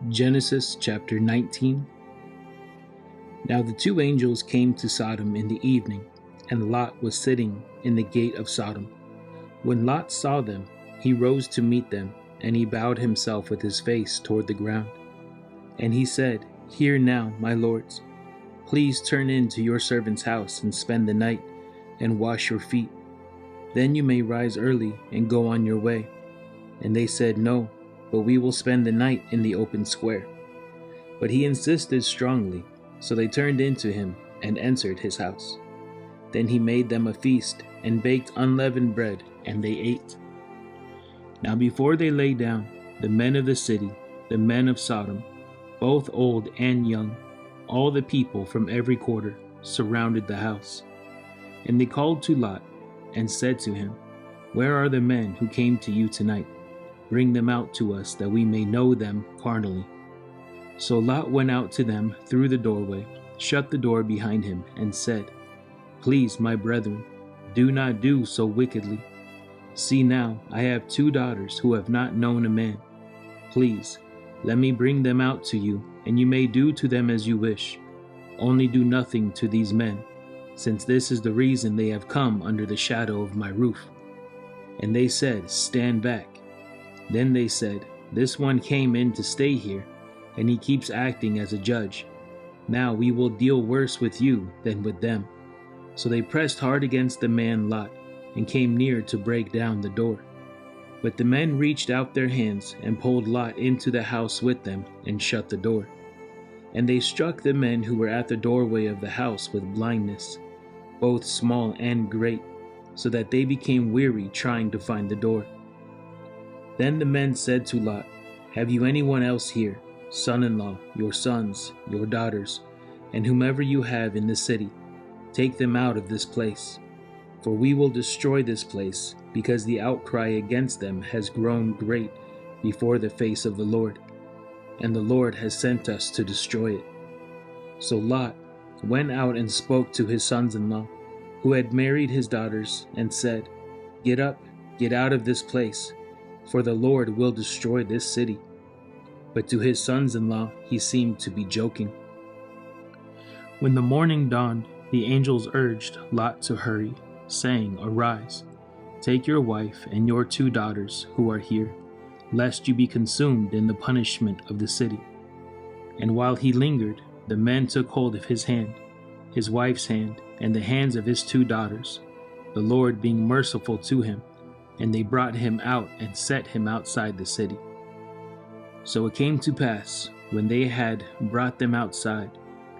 Genesis chapter 19. Now the two angels came to Sodom in the evening, and Lot was sitting in the gate of Sodom. When Lot saw them, he rose to meet them, and he bowed himself with his face toward the ground. And he said, "Hear now, my lords, please turn into your servant's house and spend the night, and wash your feet. Then you may rise early and go on your way." And they said, "No, but we will spend the night in the open square." But he insisted strongly, so they turned into him and entered his house. Then he made them a feast and baked unleavened bread, and they ate. Now before they lay down, the men of the city, the men of Sodom, both old and young, all the people from every quarter, surrounded the house. And they called to Lot and said to him, "Where are the men who came to you tonight? Bring them out to us, that we may know them carnally." So Lot went out to them through the doorway, shut the door behind him, and said, "Please, my brethren, do not do so wickedly. See now, I have 2 daughters who have not known a man. Please, let me bring them out to you, and you may do to them as you wish. Only do nothing to these men, since this is the reason they have come under the shadow of my roof." And they said, "Stand back." Then they said, "This one came in to stay here, and he keeps acting as a judge. Now we will deal worse with you than with them." So they pressed hard against the man Lot, and came near to break down the door. But the men reached out their hands and pulled Lot into the house with them and shut the door. And they struck the men who were at the doorway of the house with blindness, both small and great, so that they became weary trying to find the door. Then the men said to Lot, "Have you anyone else here, son-in-law, your sons, your daughters, and whomever you have in the city? Take them out of this place. For we will destroy this place, because the outcry against them has grown great before the face of the Lord, and the Lord has sent us to destroy it." So Lot went out and spoke to his sons-in-law, who had married his daughters, and said, "Get up, get out of this place, for the Lord will destroy this city." But to his sons-in-law he seemed to be joking. When the morning dawned, the angels urged Lot to hurry, saying, "Arise, take your wife and your 2 daughters who are here, lest you be consumed in the punishment of the city." And while he lingered, the men took hold of his hand, his wife's hand, and the hands of his 2 daughters, the Lord being merciful to him, and they brought him out and set him outside the city. So it came to pass, when they had brought them outside,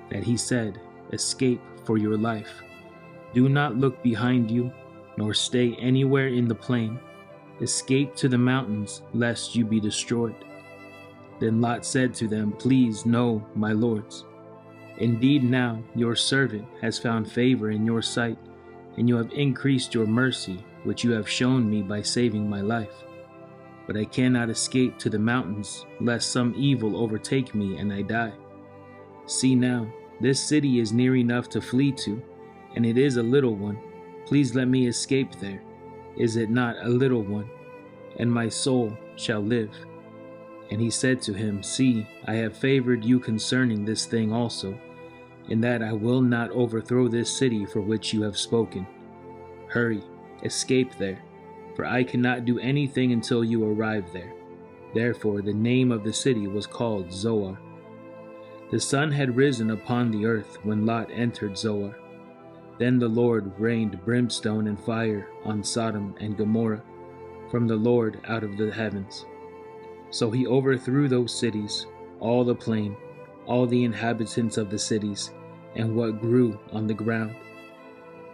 that he said, "Escape for your life. Do not look behind you, nor stay anywhere in the plain. Escape to the mountains, lest you be destroyed." Then Lot said to them, "Please, no, my lords. Indeed now your servant has found favor in your sight, and you have increased your mercy, which you have shown me by saving my life. But I cannot escape to the mountains, lest some evil overtake me and I die. See now, this city is near enough to flee to, and it is a little one. Please let me escape there. Is it not a little one? And my soul shall live." And he said to him, "See, I have favored you concerning this thing also, in that I will not overthrow this city for which you have spoken. Hurry, escape there, for I cannot do anything until you arrive there." Therefore the name of the city was called Zoar. The sun had risen upon the earth when Lot entered Zoar. Then the Lord rained brimstone and fire on Sodom and Gomorrah from the Lord out of the heavens. So he overthrew those cities, all the plain, all the inhabitants of the cities, and what grew on the ground.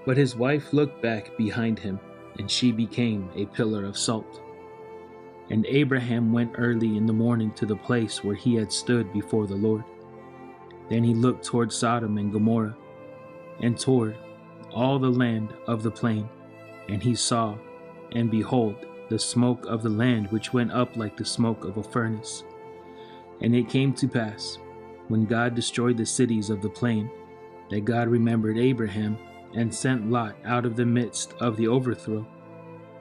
But his wife looked back behind him, and she became a pillar of salt. And Abraham went early in the morning to the place where he had stood before the Lord. Then he looked toward Sodom and Gomorrah, and toward all the land of the plain, and he saw, and behold, the smoke of the land which went up like the smoke of a furnace. And it came to pass, when God destroyed the cities of the plain, that God remembered Abraham, and sent Lot out of the midst of the overthrow,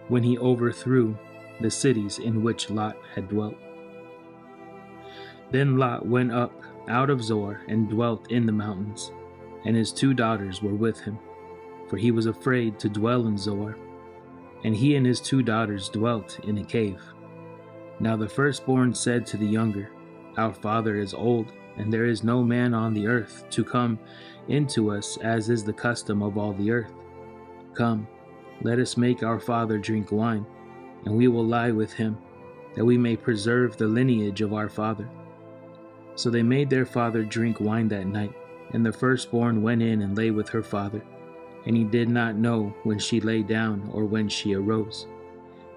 when he overthrew the cities in which Lot had dwelt. Then Lot went up out of Zoar and dwelt in the mountains, and his 2 daughters were with him, for he was afraid to dwell in Zoar. And he and his 2 daughters dwelt in a cave. Now the firstborn said to the younger, Our father is old, and there is no man on the earth to come into us, as is the custom of all the earth. Come, let us make our father drink wine, and we will lie with him, that we may preserve the lineage of our father. So they made their father drink wine that night, and the firstborn went in and lay with her father, and he did not know when she lay down or when she arose.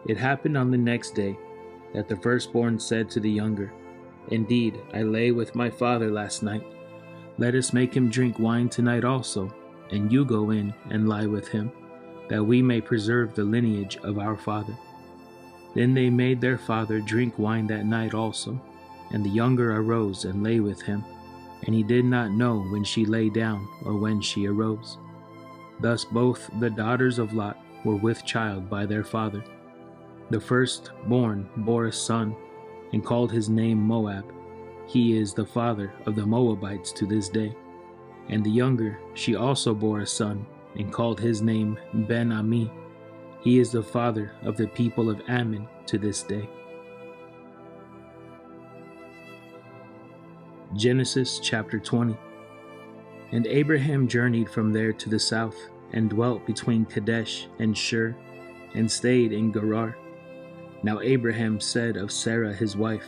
It happened on the next day that the firstborn said to the younger, Indeed, I lay with my father last night. Let us make him drink wine tonight also, and you go in and lie with him, that we may preserve the lineage of our father. Then they made their father drink wine that night also, and the younger arose and lay with him, and he did not know when she lay down or when she arose. Thus both the daughters of Lot were with child by their father. The firstborn bore a son, and called his name Moab. He is the father of the Moabites to this day. And the younger, she also bore a son, and called his name Ben-Ami. He is the father of the people of Ammon to this day. Genesis chapter 20. And Abraham journeyed from there to the south, and dwelt between Kadesh and Shur, and stayed in Gerar. Now Abraham said of Sarah his wife,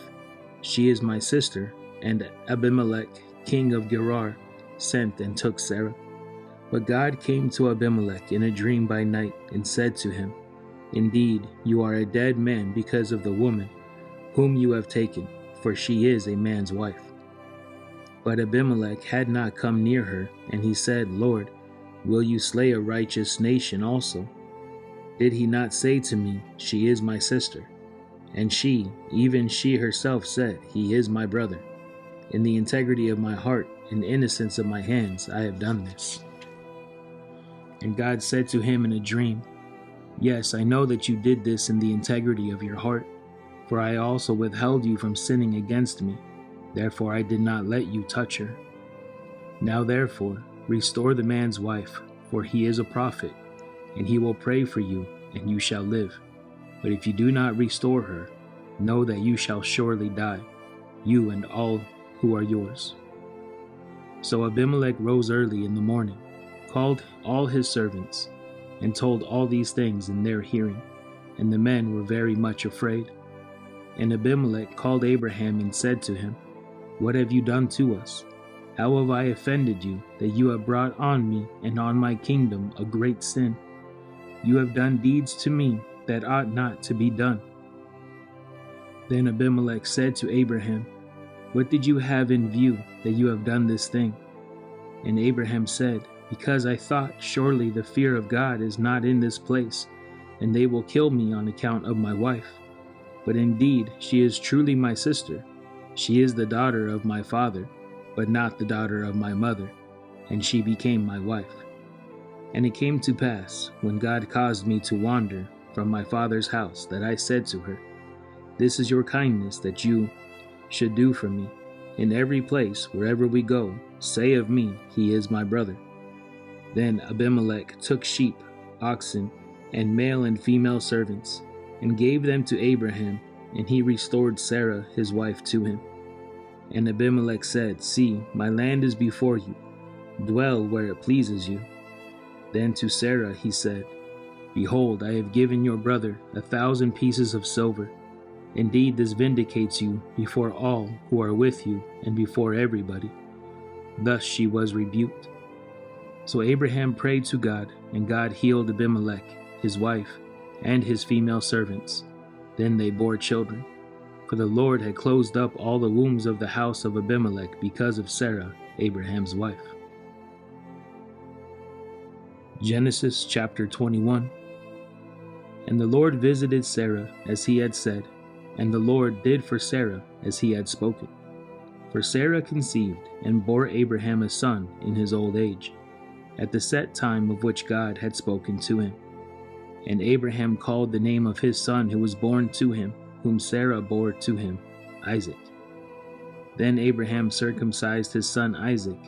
She is my sister, and Abimelech, king of Gerar, sent and took Sarah. But God came to Abimelech in a dream by night, and said to him, Indeed, you are a dead man because of the woman whom you have taken, for she is a man's wife. But Abimelech had not come near her, and he said, Lord, will you slay a righteous nation also? Did he not say to me, She is my sister? And she, even she herself said, He is my brother. In the integrity of my heart and innocence of my hands I have done this. And God said to him in a dream, Yes, I know that you did this in the integrity of your heart, for I also withheld you from sinning against me. Therefore I did not let you touch her. Now therefore, restore the man's wife, for he is a prophet, and he will pray for you, and you shall live. But if you do not restore her, know that you shall surely die, you and all who are yours. So Abimelech rose early in the morning, called all his servants, and told all these things in their hearing, and the men were very much afraid. And Abimelech called Abraham and said to him, What have you done to us? How have I offended you, that you have brought on me and on my kingdom a great sin? You have done deeds to me that ought not to be done. Then Abimelech said to Abraham, What did you have in view that you have done this thing? And Abraham said, Because I thought, surely the fear of God is not in this place, and they will kill me on account of my wife. But indeed she is truly my sister. She is the daughter of my father, but not the daughter of my mother, and she became my wife. And it came to pass, when God caused me to wander from my father's house, that I said to her, This is your kindness that you should do for me. In every place, wherever we go, say of me, He is my brother. Then Abimelech took sheep, oxen, and male and female servants, and gave them to Abraham, and he restored Sarah his wife to him. And Abimelech said, See, my land is before you. Dwell where it pleases you. Then to Sarah he said, Behold, I have given your brother 1,000 pieces of silver. Indeed, this vindicates you before all who are with you and before everybody. Thus she was rebuked. So Abraham prayed to God, and God healed Abimelech, his wife, and his female servants. Then they bore children. For the Lord had closed up all the wombs of the house of Abimelech because of Sarah, Abraham's wife. Genesis chapter 21. And the Lord visited Sarah as he had said, and the Lord did for Sarah as he had spoken. For Sarah conceived and bore Abraham a son in his old age, at the set time of which God had spoken to him. And Abraham called the name of his son who was born to him, whom Sarah bore to him, Isaac. Then Abraham circumcised his son Isaac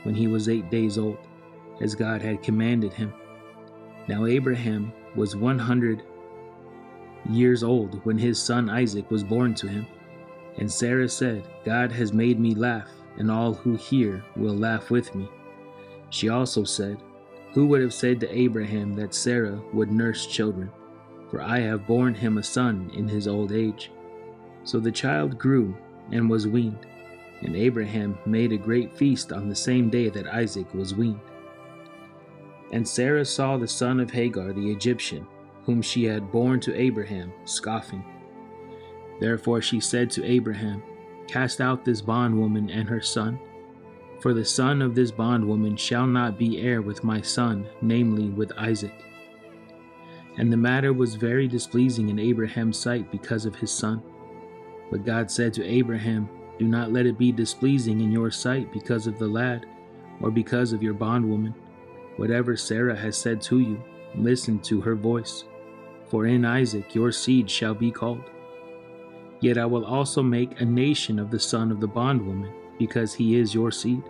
when he was 8 days old, as God had commanded him. Now Abraham was 100 years old when his son Isaac was born to him. And Sarah said, God has made me laugh, and all who hear will laugh with me. She also said, who would have said to Abraham that Sarah would nurse children? For I have borne him a son in his old age. So the child grew and was weaned, and Abraham made a great feast on the same day that Isaac was weaned. And Sarah saw the son of Hagar the Egyptian, whom she had borne to Abraham, scoffing. Therefore she said to Abraham, cast out this bondwoman and her son, for the son of this bondwoman shall not be heir with my son, namely with Isaac. And the matter was very displeasing in Abraham's sight because of his son. But God said to Abraham, do not let it be displeasing in your sight because of the lad, or because of your bondwoman. Whatever Sarah has said to you, listen to her voice. For in Isaac your seed shall be called. Yet I will also make a nation of the son of the bondwoman, because he is your seed.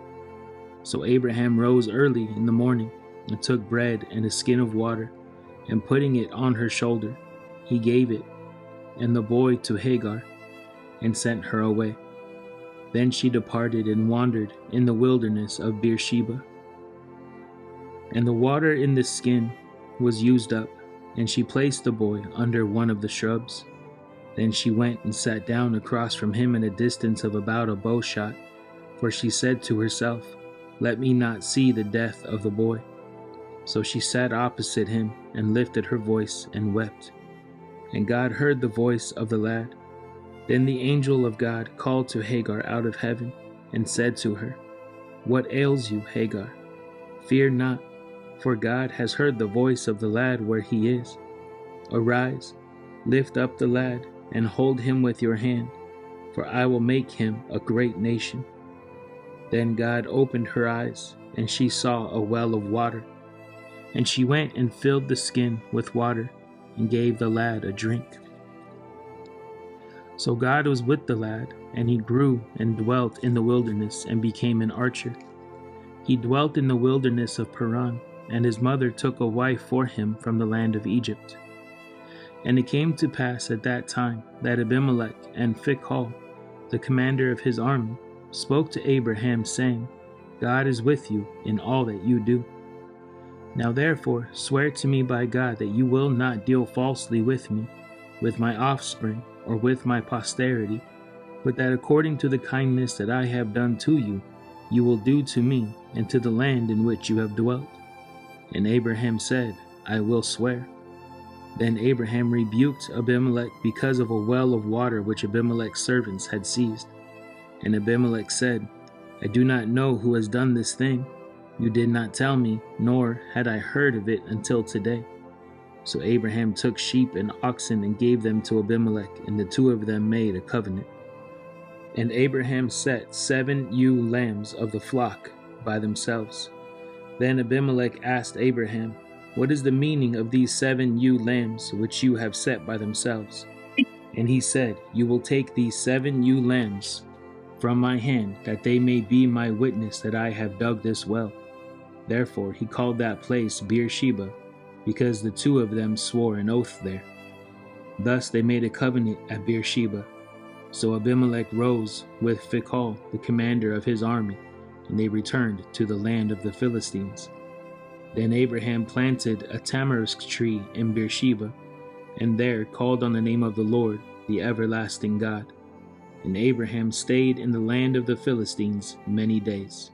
So Abraham rose early in the morning, and took bread and a skin of water, and putting it on her shoulder, he gave it, and the boy to Hagar, and sent her away. Then she departed and wandered in the wilderness of Beersheba. And the water in the skin was used up, and she placed the boy under one of the shrubs. Then she went and sat down across from him at a distance of about a bow shot, for she said to herself, let me not see the death of the boy. So she sat opposite him and lifted her voice and wept. And God heard the voice of the lad. Then the angel of God called to Hagar out of heaven and said to her, what ails you, Hagar? Fear not, for God has heard the voice of the lad where he is. Arise, lift up the lad, and hold him with your hand, for I will make him a great nation. Then God opened her eyes, and she saw a well of water. And she went and filled the skin with water, and gave the lad a drink. So God was with the lad, and he grew and dwelt in the wilderness, and became an archer. He dwelt in the wilderness of Paran, and his mother took a wife for him from the land of Egypt. And it came to pass at that time that Abimelech and Phicol, the commander of his army, spoke to Abraham, saying, God is with you in all that you do. Now therefore swear to me by God that you will not deal falsely with me, with my offspring, or with my posterity, but that according to the kindness that I have done to you, you will do to me and to the land in which you have dwelt. And Abraham said, I will swear. Then Abraham rebuked Abimelech because of a well of water which Abimelech's servants had seized. And Abimelech said, I do not know who has done this thing. You did not tell me, nor had I heard of it until today. So Abraham took sheep and oxen and gave them to Abimelech, and the two of them made a covenant. And Abraham set 7 ewe lambs of the flock by themselves. Then Abimelech asked Abraham, what is the meaning of these 7 ewe lambs which you have set by themselves? And he said, you will take these 7 ewe lambs from my hand, that they may be my witness that I have dug this well. Therefore he called that place Beersheba, because the two of them swore an oath there. Thus they made a covenant at Beersheba. So Abimelech rose with Phicol, the commander of his army, and they returned to the land of the Philistines. Then Abraham planted a tamarisk tree in Beersheba, and there called on the name of the Lord, the everlasting God. And Abraham stayed in the land of the Philistines many days.